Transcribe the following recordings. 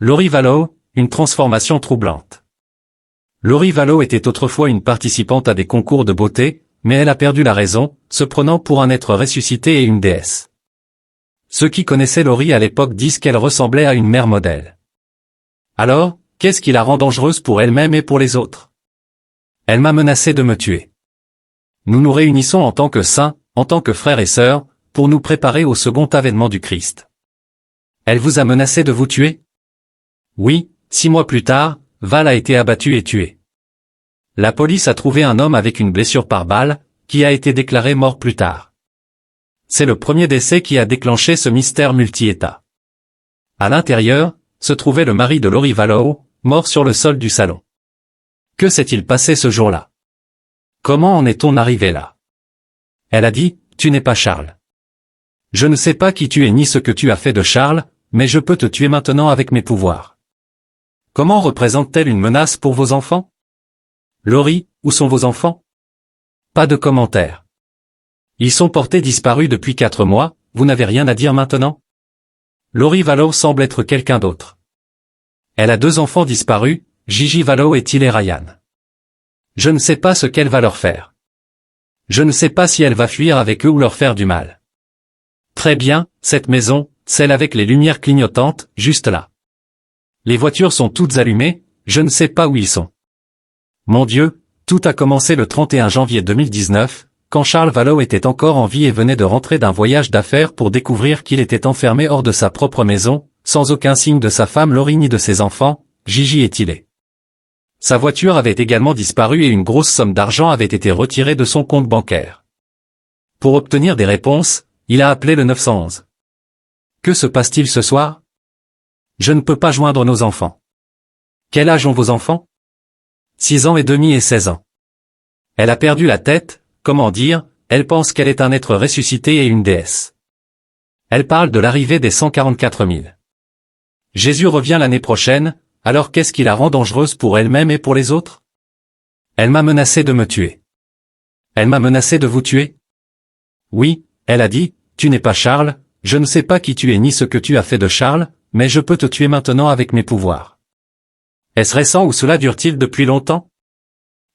Laurie Vallow, une transformation troublante. Laurie Vallow était autrefois une participante à des concours de beauté, mais elle a perdu la raison, se prenant pour un être ressuscité et une déesse. Ceux qui connaissaient Laurie à l'époque disent qu'elle ressemblait à une mère modèle. Alors, qu'est-ce qui la rend dangereuse pour elle-même et pour les autres? Elle m'a menacé de me tuer. Nous nous réunissons en tant que saints, en tant que frères et sœurs, pour nous préparer au second avènement du Christ. Elle vous a menacé de vous tuer? Oui, 6 mois plus tard, Val a été abattu et tué. La police a trouvé un homme avec une blessure par balle, qui a été déclaré mort plus tard. C'est le premier décès qui a déclenché ce mystère multi-État. À l'intérieur, se trouvait le mari de Laurie Vallow, mort sur le sol du salon. Que s'est-il passé ce jour-là? Comment en est-on arrivé là? Elle a dit, tu n'es pas Charles. Je ne sais pas qui tu es ni ce que tu as fait de Charles, mais je peux te tuer maintenant avec mes pouvoirs. Comment représente-t-elle une menace pour vos enfants? Laurie, où sont vos enfants? Pas de commentaires. Ils sont portés disparus depuis 4 mois, vous n'avez rien à dire maintenant? Laurie Vallow semble être quelqu'un d'autre. Elle a 2 enfants disparus, Gigi Vallow et Tilly Ryan. Je ne sais pas ce qu'elle va leur faire. Je ne sais pas si elle va fuir avec eux ou leur faire du mal. Très bien, cette maison, celle avec les lumières clignotantes, juste là. Les voitures sont toutes allumées, je ne sais pas où ils sont. Mon Dieu, tout a commencé le 31 janvier 2019, quand Charles Vallow était encore en vie et venait de rentrer d'un voyage d'affaires pour découvrir qu'il était enfermé hors de sa propre maison, sans aucun signe de sa femme Laurie ni de ses enfants, Gigi et Tilly. Sa voiture avait également disparu et une grosse somme d'argent avait été retirée de son compte bancaire. Pour obtenir des réponses, il a appelé le 911. Que se passe-t-il ce soir? Je ne peux pas joindre nos enfants. Quel âge ont vos enfants? 6 ans et demi et 16 ans. Elle a perdu la tête, comment dire, elle pense qu'elle est un être ressuscité et une déesse. Elle parle de l'arrivée des 144 000. Jésus revient l'année prochaine, alors qu'est-ce qui la rend dangereuse pour elle-même et pour les autres? Elle m'a menacé de me tuer. Elle m'a menacé de vous tuer? Oui, elle a dit, tu n'es pas Charles, je ne sais pas qui tu es ni ce que tu as fait de Charles, mais je peux te tuer maintenant avec mes pouvoirs. Est-ce récent ou cela dure-t-il depuis longtemps?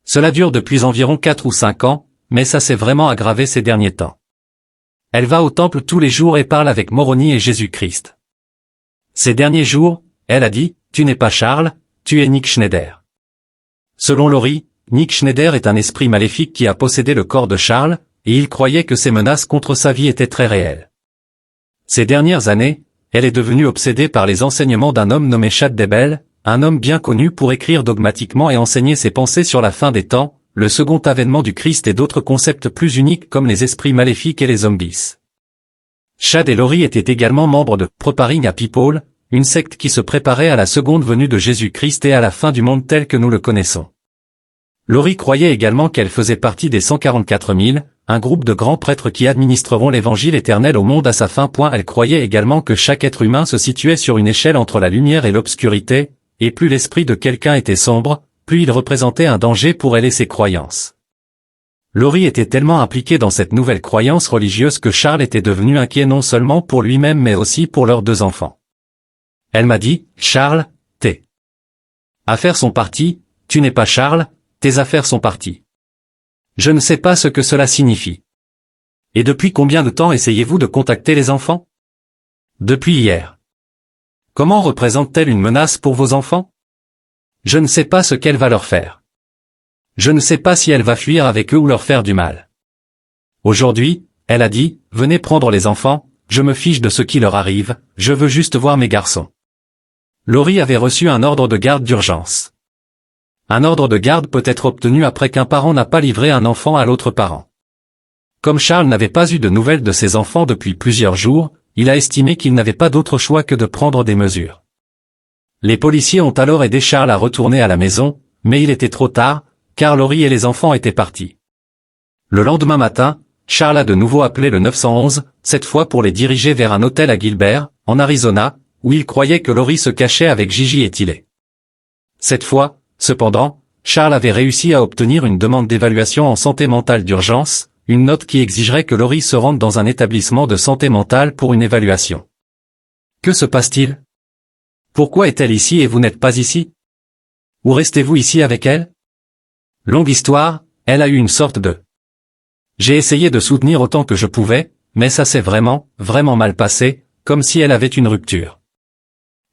Cela dure depuis environ 4 ou 5 ans, mais ça s'est vraiment aggravé ces derniers temps. Elle va au temple tous les jours et parle avec Moroni et Jésus-Christ. Ces derniers jours, elle a dit, tu n'es pas Charles, tu es Nick Schneider. Selon Laurie, Nick Schneider est un esprit maléfique qui a possédé le corps de Charles, et il croyait que ses menaces contre sa vie étaient très réelles. Ces dernières années, elle est devenue obsédée par les enseignements d'un homme nommé Chad Debel, un homme bien connu pour écrire dogmatiquement et enseigner ses pensées sur la fin des temps, le second avènement du Christ et d'autres concepts plus uniques comme les esprits maléfiques et les zombies. Chad et Laurie étaient également membres de Preparing a People, une secte qui se préparait à la seconde venue de Jésus-Christ et à la fin du monde tel que nous le connaissons. Laurie croyait également qu'elle faisait partie des 144 000, un groupe de grands prêtres qui administreront l'évangile éternel au monde à sa fin. Elle croyait également que chaque être humain se situait sur une échelle entre la lumière et l'obscurité, et plus l'esprit de quelqu'un était sombre, plus il représentait un danger pour elle et ses croyances. Laurie était tellement impliquée dans cette nouvelle croyance religieuse que Charles était devenu inquiet non seulement pour lui-même mais aussi pour leurs 2 enfants. Elle m'a dit, Charles, tes affaires sont parties, tu n'es pas Charles, tes affaires sont parties. Je ne sais pas ce que cela signifie. Et depuis combien de temps essayez-vous de contacter les enfants? Depuis hier. Comment représente-t-elle une menace pour vos enfants? Je ne sais pas ce qu'elle va leur faire. Je ne sais pas si elle va fuir avec eux ou leur faire du mal. Aujourd'hui, elle a dit, venez prendre les enfants, je me fiche de ce qui leur arrive, je veux juste voir mes garçons. Laurie avait reçu un ordre de garde d'urgence. Un ordre de garde peut être obtenu après qu'un parent n'a pas livré un enfant à l'autre parent. Comme Charles n'avait pas eu de nouvelles de ses enfants depuis plusieurs jours, il a estimé qu'il n'avait pas d'autre choix que de prendre des mesures. Les policiers ont alors aidé Charles à retourner à la maison, mais il était trop tard, car Laurie et les enfants étaient partis. Le lendemain matin, Charles a de nouveau appelé le 911, cette fois pour les diriger vers un hôtel à Gilbert, en Arizona, où il croyait que Laurie se cachait avec Gigi et Tilly. Cette fois, cependant, Charles avait réussi à obtenir une demande d'évaluation en santé mentale d'urgence, une note qui exigerait que Laurie se rende dans un établissement de santé mentale pour une évaluation. Que se passe-t-il? Pourquoi est-elle ici et vous n'êtes pas ici? Ou restez-vous ici avec elle? Longue histoire, elle a eu une sorte de... J'ai essayé de soutenir autant que je pouvais, mais ça s'est vraiment, vraiment mal passé, comme si elle avait une rupture.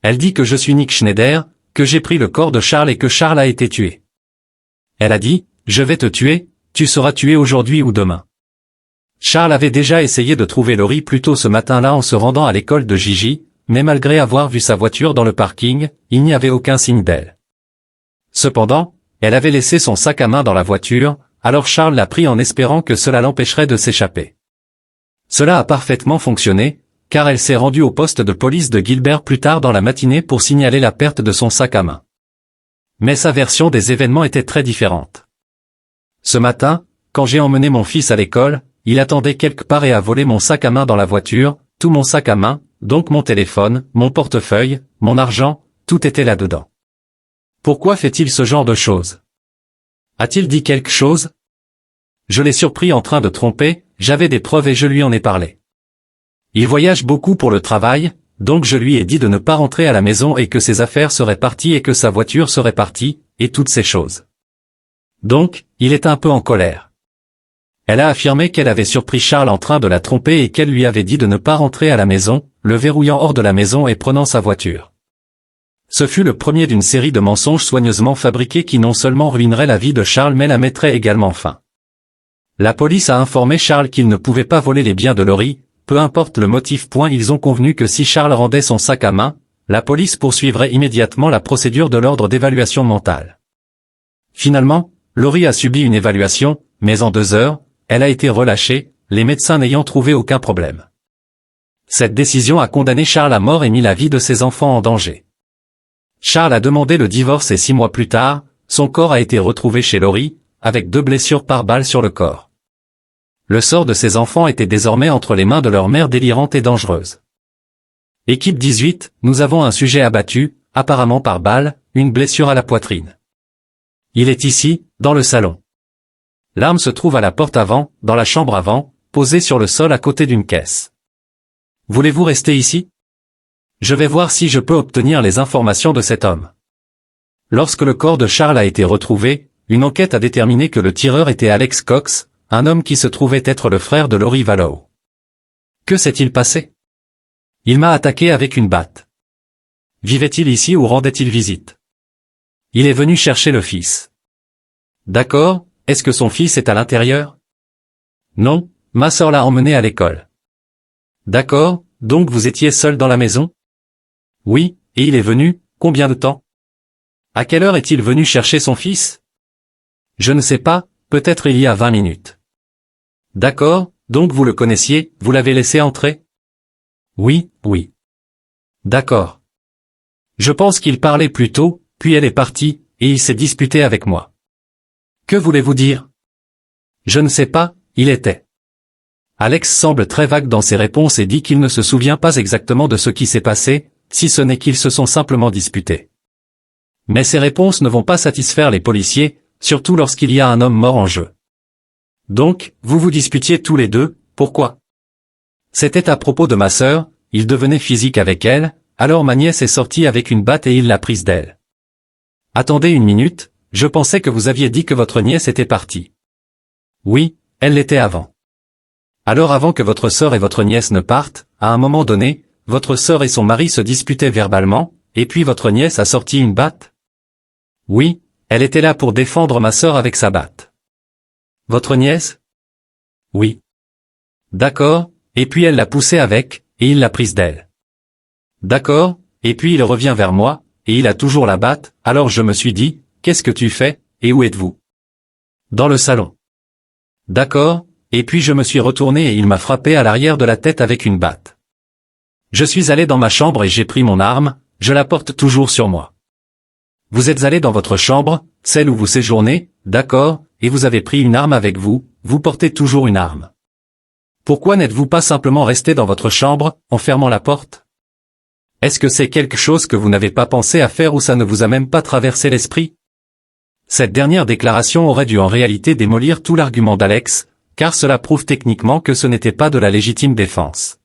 Elle dit que je suis Nick Schneider, que j'ai pris le corps de Charles et que Charles a été tué. Elle a dit, je vais te tuer, tu seras tué aujourd'hui ou demain. Charles avait déjà essayé de trouver Lori plus tôt ce matin-là en se rendant à l'école de Gigi, mais malgré avoir vu sa voiture dans le parking, il n'y avait aucun signe d'elle. Cependant, elle avait laissé son sac à main dans la voiture, alors Charles l'a pris en espérant que cela l'empêcherait de s'échapper. Cela a parfaitement fonctionné, car elle s'est rendue au poste de police de Gilbert plus tard dans la matinée pour signaler la perte de son sac à main. Mais sa version des événements était très différente. Ce matin, quand j'ai emmené mon fils à l'école, il attendait quelque part et a volé mon sac à main dans la voiture, tout mon sac à main, donc mon téléphone, mon portefeuille, mon argent, tout était là-dedans. Pourquoi fait-il ce genre de choses? A-t-il dit quelque chose? Je l'ai surpris en train de tromper, j'avais des preuves et je lui en ai parlé. Il voyage beaucoup pour le travail, donc je lui ai dit de ne pas rentrer à la maison et que ses affaires seraient parties et que sa voiture serait partie, et toutes ces choses. Donc, il est un peu en colère. Elle a affirmé qu'elle avait surpris Charles en train de la tromper et qu'elle lui avait dit de ne pas rentrer à la maison, le verrouillant hors de la maison et prenant sa voiture. Ce fut le premier d'une série de mensonges soigneusement fabriqués qui non seulement ruineraient la vie de Charles mais la mettraient également fin. La police a informé Charles qu'il ne pouvait pas voler les biens de Lori, peu importe le motif. Ils ont convenu que si Charles rendait son sac à main, la police poursuivrait immédiatement la procédure de l'ordre d'évaluation mentale. Finalement, Lori a subi une évaluation, mais en 2 heures, elle a été relâchée, les médecins n'ayant trouvé aucun problème. Cette décision a condamné Charles à mort et mis la vie de ses enfants en danger. Charles a demandé le divorce et 6 mois plus tard, son corps a été retrouvé chez Lori, avec 2 blessures par balle sur le corps. Le sort de ses enfants était désormais entre les mains de leur mère délirante et dangereuse. Équipe 18, nous avons un sujet abattu, apparemment par balle, une blessure à la poitrine. Il est ici, dans le salon. L'arme se trouve à la porte avant, dans la chambre avant, posée sur le sol à côté d'une caisse. Voulez-vous rester ici? Je vais voir si je peux obtenir les informations de cet homme. Lorsque le corps de Charles a été retrouvé, une enquête a déterminé que le tireur était Alex Cox, un homme qui se trouvait être le frère de Lori Vallow. Que s'est-il passé? Il m'a attaqué avec une batte. Vivait-il ici ou rendait-il visite? Il est venu chercher le fils. D'accord, est-ce que son fils est à l'intérieur? Non, ma sœur l'a emmené à l'école. D'accord, donc vous étiez seul dans la maison? Oui, et il est venu, combien de temps? À quelle heure est-il venu chercher son fils? Je ne sais pas, peut-être il y a 20 minutes. D'accord, donc vous le connaissiez, vous l'avez laissé entrer? Oui, oui. D'accord. Je pense qu'il parlait plus tôt, puis elle est partie, et il s'est disputé avec moi. Que voulez-vous dire? Je ne sais pas, il était. Alex semble très vague dans ses réponses et dit qu'il ne se souvient pas exactement de ce qui s'est passé, si ce n'est qu'ils se sont simplement disputés. Mais ces réponses ne vont pas satisfaire les policiers, surtout lorsqu'il y a un homme mort en jeu. Donc, vous vous disputiez tous les deux, pourquoi? C'était à propos de ma sœur, il devenait physique avec elle, alors ma nièce est sortie avec une batte et il l'a prise d'elle. Attendez une minute, je pensais que vous aviez dit que votre nièce était partie. Oui, elle l'était avant. Alors avant que votre sœur et votre nièce ne partent, à un moment donné, votre sœur et son mari se disputaient verbalement, et puis votre nièce a sorti une batte? Oui, elle était là pour défendre ma sœur avec sa batte. Votre nièce? Oui. D'accord, et puis elle l'a poussée avec, et il l'a prise d'elle. D'accord, et puis il revient vers moi, et il a toujours la batte, alors je me suis dit, qu'est-ce que tu fais, et où êtes-vous? Dans le salon. D'accord, et puis je me suis retourné et il m'a frappé à l'arrière de la tête avec une batte. Je suis allé dans ma chambre et j'ai pris mon arme, je la porte toujours sur moi. Vous êtes allé dans votre chambre, celle où vous séjournez, d'accord, et vous avez pris une arme avec vous, vous portez toujours une arme. Pourquoi n'êtes-vous pas simplement resté dans votre chambre, en fermant la porte? Est-ce que c'est quelque chose que vous n'avez pas pensé à faire ou ça ne vous a même pas traversé l'esprit? Cette dernière déclaration aurait dû en réalité démolir tout l'argument d'Alex, car cela prouve techniquement que ce n'était pas de la légitime défense.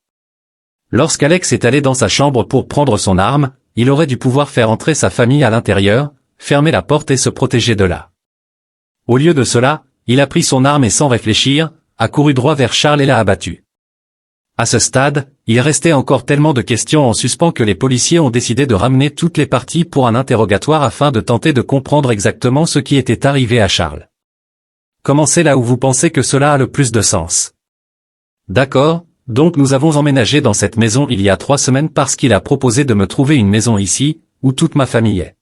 Lorsqu'Alex est allé dans sa chambre pour prendre son arme, il aurait dû pouvoir faire entrer sa famille à l'intérieur, fermer la porte et se protéger de là. Au lieu de cela, il a pris son arme et sans réfléchir, a couru droit vers Charles et l'a abattu. À ce stade, il restait encore tellement de questions en suspens que les policiers ont décidé de ramener toutes les parties pour un interrogatoire afin de tenter de comprendre exactement ce qui était arrivé à Charles. Commencez là où vous pensez que cela a le plus de sens. D'accord, donc nous avons emménagé dans cette maison il y a 3 semaines parce qu'il a proposé de me trouver une maison ici, où toute ma famille est.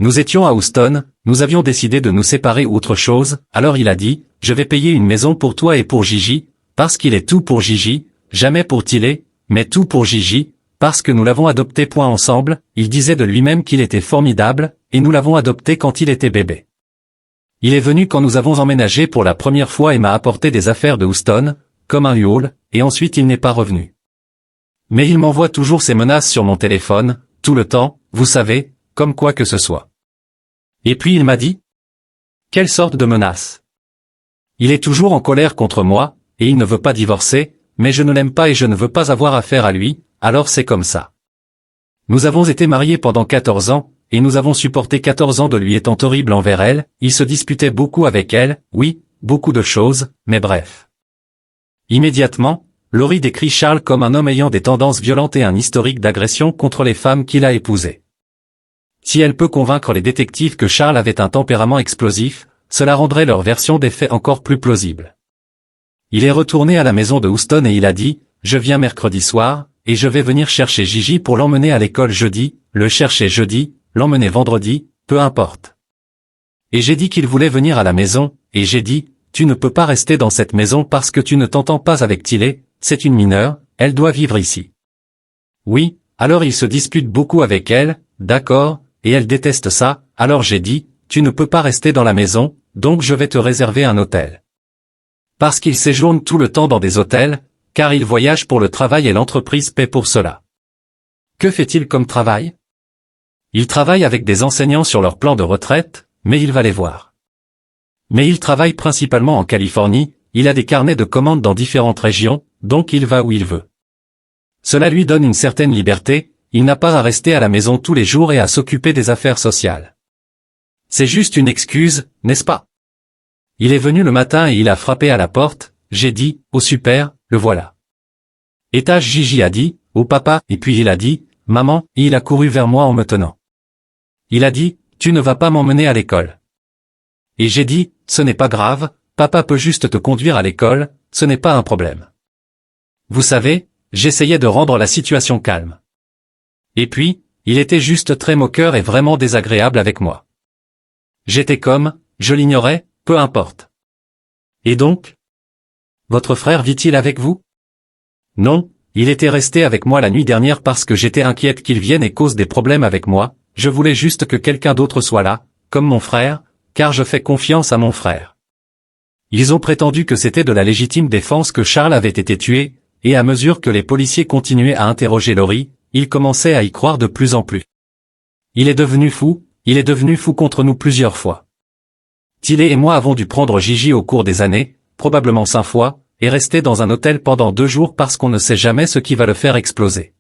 Nous étions à Houston, nous avions décidé de nous séparer ou autre chose, alors il a dit, je vais payer une maison pour toi et pour Gigi, parce qu'il est tout pour Gigi, jamais pour Tilly, mais tout pour Gigi, parce que nous l'avons adopté point ensemble, il disait de lui-même qu'il était formidable, et nous l'avons adopté quand il était bébé. Il est venu quand nous avons emménagé pour la première fois et m'a apporté des affaires de Houston, comme un hull, et ensuite il n'est pas revenu. Mais il m'envoie toujours ses menaces sur mon téléphone, tout le temps, vous savez, comme quoi que ce soit. Et puis il m'a dit ? Quelle sorte de menace ? Il est toujours en colère contre moi, et il ne veut pas divorcer, mais je ne l'aime pas et je ne veux pas avoir affaire à lui, alors c'est comme ça. Nous avons été mariés pendant 14 ans, et nous avons supporté 14 ans de lui étant horrible envers elle, il se disputait beaucoup avec elle, oui, beaucoup de choses, mais bref. Immédiatement, Lori décrit Charles comme un homme ayant des tendances violentes et un historique d'agression contre les femmes qu'il a épousées. Si elle peut convaincre les détectives que Charles avait un tempérament explosif, cela rendrait leur version des faits encore plus plausible. Il est retourné à la maison de Houston et il a dit, je viens mercredi soir, et je vais venir chercher Gigi pour l'emmener à l'école jeudi, le chercher jeudi, l'emmener vendredi, peu importe. Et j'ai dit qu'il voulait venir à la maison, et j'ai dit, tu ne peux pas rester dans cette maison parce que tu ne t'entends pas avec Tilly, c'est une mineure, elle doit vivre ici. Oui, alors il se dispute beaucoup avec elle, d'accord, et elle déteste ça, alors j'ai dit, tu ne peux pas rester dans la maison, donc je vais te réserver un hôtel. Parce qu'il séjourne tout le temps dans des hôtels, car il voyage pour le travail et l'entreprise paie pour cela. Que fait-il comme travail ? Il travaille avec des enseignants sur leur plan de retraite, mais il va les voir. Mais il travaille principalement en Californie, il a des carnets de commandes dans différentes régions, donc il va où il veut. Cela lui donne une certaine liberté, il n'a pas à rester à la maison tous les jours et à s'occuper des affaires sociales. C'est juste une excuse, n'est-ce pas ? Il est venu le matin et il a frappé à la porte, j'ai dit, oh super, le voilà. Étage Gigi a dit, oh papa, et puis il a dit, maman, et il a couru vers moi en me tenant. Il a dit, tu ne vas pas m'emmener à l'école. Et j'ai dit, ce n'est pas grave, papa peut juste te conduire à l'école, ce n'est pas un problème. Vous savez, j'essayais de rendre la situation calme. Et puis, il était juste très moqueur et vraiment désagréable avec moi. J'étais comme, je l'ignorais, peu importe. Et donc ? Votre frère vit-il avec vous ? Non, il était resté avec moi la nuit dernière parce que j'étais inquiète qu'il vienne et cause des problèmes avec moi, je voulais juste que quelqu'un d'autre soit là, comme mon frère, car je fais confiance à mon frère. Ils ont prétendu que c'était de la légitime défense que Charles avait été tué, et à mesure que les policiers continuaient à interroger Lori, ils commençaient à y croire de plus en plus. Il est devenu fou contre nous plusieurs fois. Tilly et moi avons dû prendre Gigi au cours des années, probablement 5 fois, et rester dans un hôtel pendant 2 jours parce qu'on ne sait jamais ce qui va le faire exploser.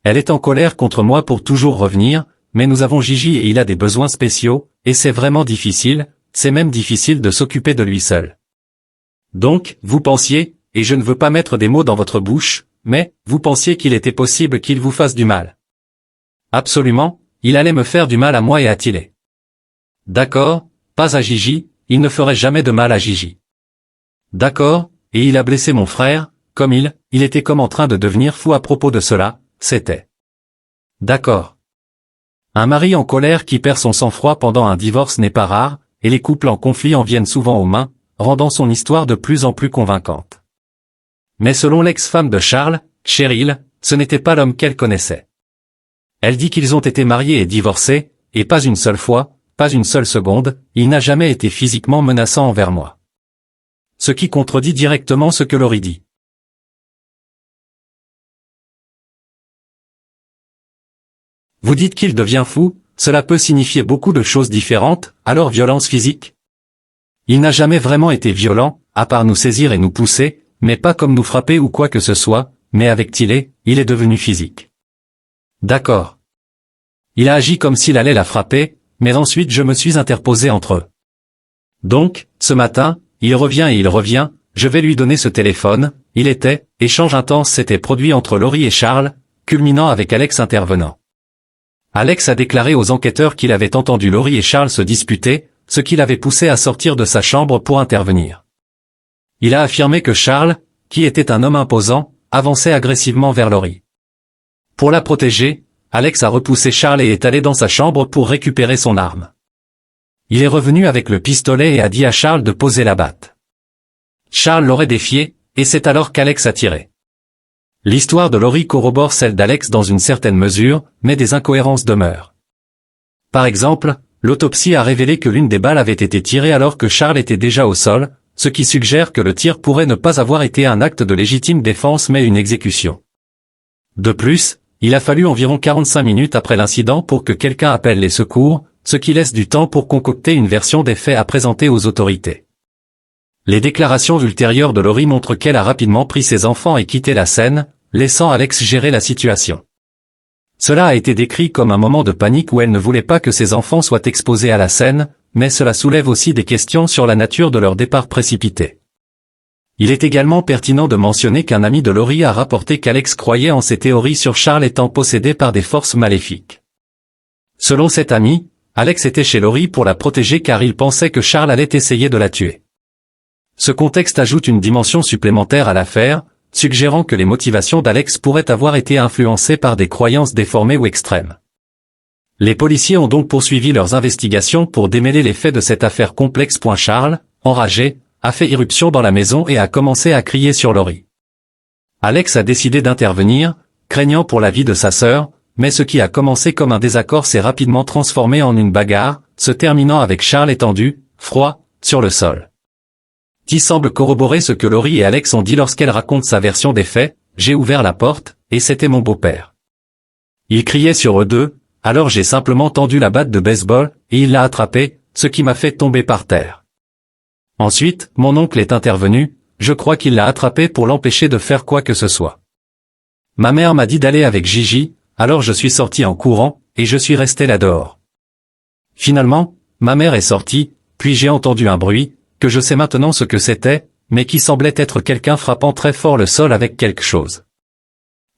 Elle est en colère contre moi pour toujours revenir, mais nous avons Gigi et il a des besoins spéciaux, et c'est vraiment difficile, c'est même difficile de s'occuper de lui seul. Donc, vous pensiez, et je ne veux pas mettre des mots dans votre bouche, mais, vous pensiez qu'il était possible qu'il vous fasse du mal. Absolument, il allait me faire du mal à moi et à Tilly. D'accord, pas à Gigi, il ne ferait jamais de mal à Gigi. D'accord, et il a blessé mon frère, comme il était comme en train de devenir fou à propos de cela, c'était. D'accord. Un mari en colère qui perd son sang-froid pendant un divorce n'est pas rare, et les couples en conflit en viennent souvent aux mains, rendant son histoire de plus en plus convaincante. Mais selon l'ex-femme de Charles, Cheryl, ce n'était pas l'homme qu'elle connaissait. Elle dit qu'ils ont été mariés et divorcés, et pas une seule fois, pas une seule seconde, il n'a jamais été physiquement menaçant envers moi. Ce qui contredit directement ce que Lori dit. Vous dites qu'il devient fou, cela peut signifier beaucoup de choses différentes, alors violence physique ? Il n'a jamais vraiment été violent, à part nous saisir et nous pousser, mais pas comme nous frapper ou quoi que ce soit, mais avec Tilly, il est devenu physique. D'accord. Il a agi comme s'il allait la frapper, mais ensuite je me suis interposé entre eux. Donc, ce matin, il revient et il revient, je vais lui donner ce téléphone, échange intense s'était produit entre Laurie et Charles, culminant avec Alex intervenant. Alex a déclaré aux enquêteurs qu'il avait entendu Laurie et Charles se disputer, ce qui l'avait poussé à sortir de sa chambre pour intervenir. Il a affirmé que Charles, qui était un homme imposant, avançait agressivement vers Laurie. Pour la protéger, Alex a repoussé Charles et est allé dans sa chambre pour récupérer son arme. Il est revenu avec le pistolet et a dit à Charles de poser la batte. Charles l'aurait défié, et c'est alors qu'Alex a tiré. L'histoire de Laurie corrobore celle d'Alex dans une certaine mesure, mais des incohérences demeurent. Par exemple, l'autopsie a révélé que l'une des balles avait été tirée alors que Charles était déjà au sol, ce qui suggère que le tir pourrait ne pas avoir été un acte de légitime défense mais une exécution. De plus, il a fallu environ 45 minutes après l'incident pour que quelqu'un appelle les secours, ce qui laisse du temps pour concocter une version des faits à présenter aux autorités. Les déclarations ultérieures de Laurie montrent qu'elle a rapidement pris ses enfants et quitté la scène, laissant Alex gérer la situation. Cela a été décrit comme un moment de panique où elle ne voulait pas que ses enfants soient exposés à la scène, mais cela soulève aussi des questions sur la nature de leur départ précipité. Il est également pertinent de mentionner qu'un ami de Laurie a rapporté qu'Alex croyait en ses théories sur Charles étant possédé par des forces maléfiques. Selon cet ami, Alex était chez Laurie pour la protéger car il pensait que Charles allait essayer de la tuer. Ce contexte ajoute une dimension supplémentaire à l'affaire, suggérant que les motivations d'Alex pourraient avoir été influencées par des croyances déformées ou extrêmes. Les policiers ont donc poursuivi leurs investigations pour démêler les faits de cette affaire complexe. Charles, enragé, a fait irruption dans la maison et a commencé à crier sur Laurie. Alex a décidé d'intervenir, craignant pour la vie de sa sœur, mais ce qui a commencé comme un désaccord s'est rapidement transformé en une bagarre, se terminant avec Charles étendu, froid, sur le sol. Qui semble corroborer ce que Laurie et Alex ont dit lorsqu'elle raconte sa version des faits, j'ai ouvert la porte, et c'était mon beau-père. Il criait sur eux deux, alors j'ai simplement tendu la batte de baseball, et il l'a attrapé, ce qui m'a fait tomber par terre. Ensuite, mon oncle est intervenu, je crois qu'il l'a attrapé pour l'empêcher de faire quoi que ce soit. Ma mère m'a dit d'aller avec Gigi, alors je suis sorti en courant, et je suis resté là dehors. Finalement, ma mère est sortie, puis j'ai entendu un bruit, que je sais maintenant ce que c'était, mais qui semblait être quelqu'un frappant très fort le sol avec quelque chose.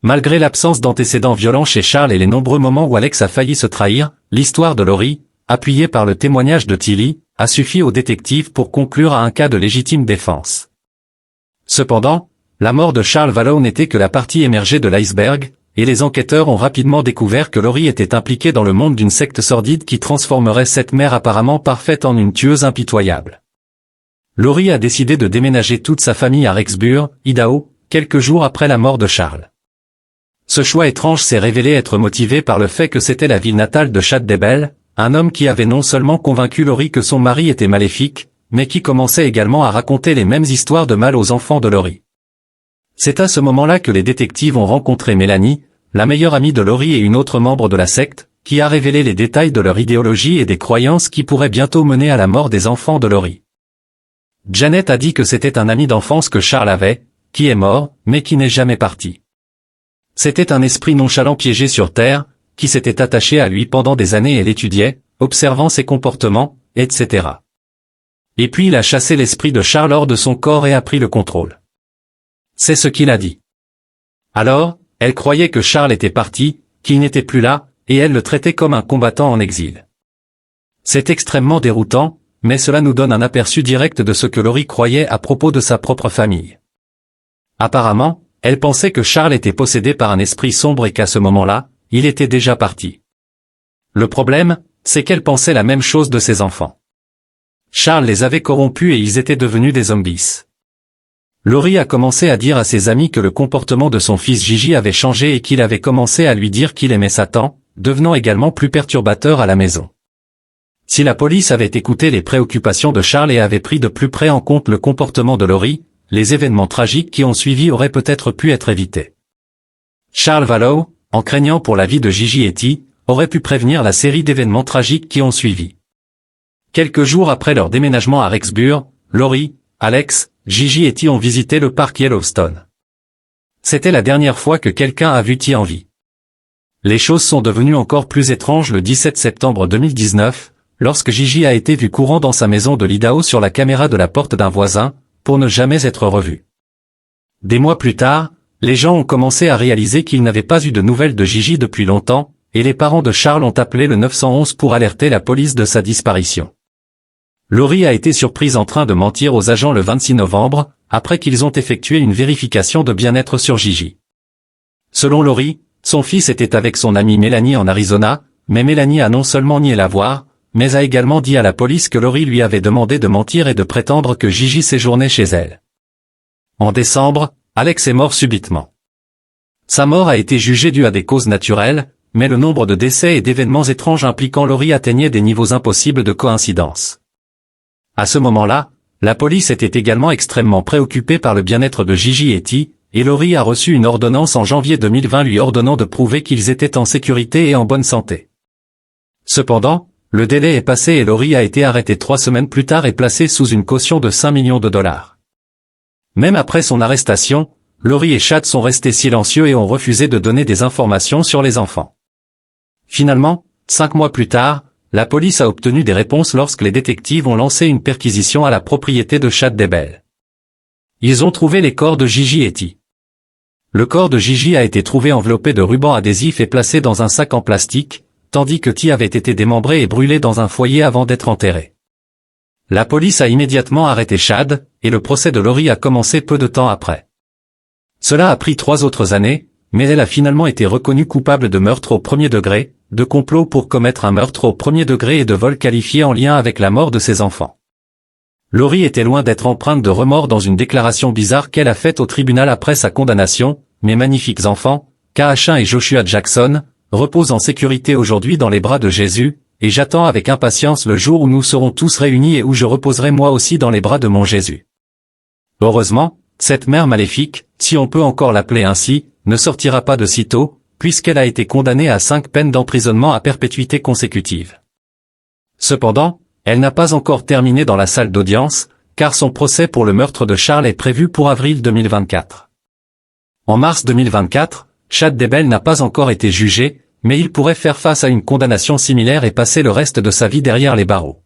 Malgré l'absence d'antécédents violents chez Charles et les nombreux moments où Alex a failli se trahir, l'histoire de Laurie, appuyée par le témoignage de Tilly, a suffi aux détectives pour conclure à un cas de légitime défense. Cependant, la mort de Charles Vallow n'était que la partie émergée de l'iceberg, et les enquêteurs ont rapidement découvert que Laurie était impliquée dans le monde d'une secte sordide qui transformerait cette mère apparemment parfaite en une tueuse impitoyable. Laurie a décidé de déménager toute sa famille à Rexburg, Idaho, quelques jours après la mort de Charles. Ce choix étrange s'est révélé être motivé par le fait que c'était la ville natale de Chad Daybell, un homme qui avait non seulement convaincu Laurie que son mari était maléfique, mais qui commençait également à raconter les mêmes histoires de mal aux enfants de Laurie. C'est à ce moment-là que les détectives ont rencontré Mélanie, la meilleure amie de Laurie et une autre membre de la secte, qui a révélé les détails de leur idéologie et des croyances qui pourraient bientôt mener à la mort des enfants de Laurie. Janet a dit que c'était un ami d'enfance que Charles avait, qui est mort, mais qui n'est jamais parti. C'était un esprit nonchalant piégé sur terre, qui s'était attaché à lui pendant des années et l'étudiait, observant ses comportements, etc. Et puis il a chassé l'esprit de Charles hors de son corps et a pris le contrôle. C'est ce qu'il a dit. Alors, elle croyait que Charles était parti, qu'il n'était plus là, et elle le traitait comme un combattant en exil. C'est extrêmement déroutant, mais cela nous donne un aperçu direct de ce que Laurie croyait à propos de sa propre famille. Apparemment, elle pensait que Charles était possédé par un esprit sombre et qu'à ce moment-là, il était déjà parti. Le problème, c'est qu'elle pensait la même chose de ses enfants. Charles les avait corrompus et ils étaient devenus des zombies. Laurie a commencé à dire à ses amis que le comportement de son fils Gigi avait changé et qu'il avait commencé à lui dire qu'il aimait Satan, devenant également plus perturbateur à la maison. Si la police avait écouté les préoccupations de Charles et avait pris de plus près en compte le comportement de Laurie, les événements tragiques qui ont suivi auraient peut-être pu être évités. Charles Vallow, en craignant pour la vie de Gigi et T, aurait pu prévenir la série d'événements tragiques qui ont suivi. Quelques jours après leur déménagement à Rexburg, Laurie, Alex, Gigi et T ont visité le parc Yellowstone. C'était la dernière fois que quelqu'un a vu T en vie. Les choses sont devenues encore plus étranges le 17 septembre 2019, lorsque Gigi a été vu courant dans sa maison de l'Idaho sur la caméra de la porte d'un voisin, pour ne jamais être revu. Des mois plus tard, les gens ont commencé à réaliser qu'ils n'avaient pas eu de nouvelles de Gigi depuis longtemps, et les parents de Charles ont appelé le 911 pour alerter la police de sa disparition. Lori a été surprise en train de mentir aux agents le 26 novembre, après qu'ils ont effectué une vérification de bien-être sur Gigi. Selon Lori, son fils était avec son amie Mélanie en Arizona, mais Mélanie a non seulement nié la voir, mais a également dit à la police que Lori lui avait demandé de mentir et de prétendre que Gigi séjournait chez elle. En décembre, Alex est mort subitement. Sa mort a été jugée due à des causes naturelles, mais le nombre de décès et d'événements étranges impliquant Lori atteignait des niveaux impossibles de coïncidence. À ce moment-là, la police était également extrêmement préoccupée par le bien-être de Gigi et T, et Lori a reçu une ordonnance en janvier 2020 lui ordonnant de prouver qu'ils étaient en sécurité et en bonne santé. Cependant, le délai est passé et Lori a été arrêtée 3 semaines plus tard et placée sous une caution de 5 millions de dollars. Même après son arrestation, Lori et Chad sont restés silencieux et ont refusé de donner des informations sur les enfants. Finalement, 5 mois plus tard, la police a obtenu des réponses lorsque les détectives ont lancé une perquisition à la propriété de Chad Daybell. Ils ont trouvé les corps de Gigi et T. Le corps de Gigi a été trouvé enveloppé de rubans adhésifs et placé dans un sac en plastique, tandis que T avait été démembré et brûlé dans un foyer avant d'être enterré. La police a immédiatement arrêté Chad, et le procès de Lori a commencé peu de temps après. Cela a pris 3 autres années, mais elle a finalement été reconnue coupable de meurtre au premier degré, de complot pour commettre un meurtre au premier degré et de vol qualifié en lien avec la mort de ses enfants. Lori était loin d'être empreinte de remords dans une déclaration bizarre qu'elle a faite au tribunal après sa condamnation. Mes magnifiques enfants, Kaachin et Joshua Jackson, reposent en sécurité aujourd'hui dans les bras de Jésus, et j'attends avec impatience le jour où nous serons tous réunis et où je reposerai moi aussi dans les bras de mon Jésus. Heureusement, cette mère maléfique, si on peut encore l'appeler ainsi, ne sortira pas de sitôt, puisqu'elle a été condamnée à 5 peines d'emprisonnement à perpétuité consécutive. Cependant, elle n'a pas encore terminé dans la salle d'audience, car son procès pour le meurtre de Charles est prévu pour avril 2024. En mars 2024, Chad Daybell n'a pas encore été jugé, mais il pourrait faire face à une condamnation similaire et passer le reste de sa vie derrière les barreaux.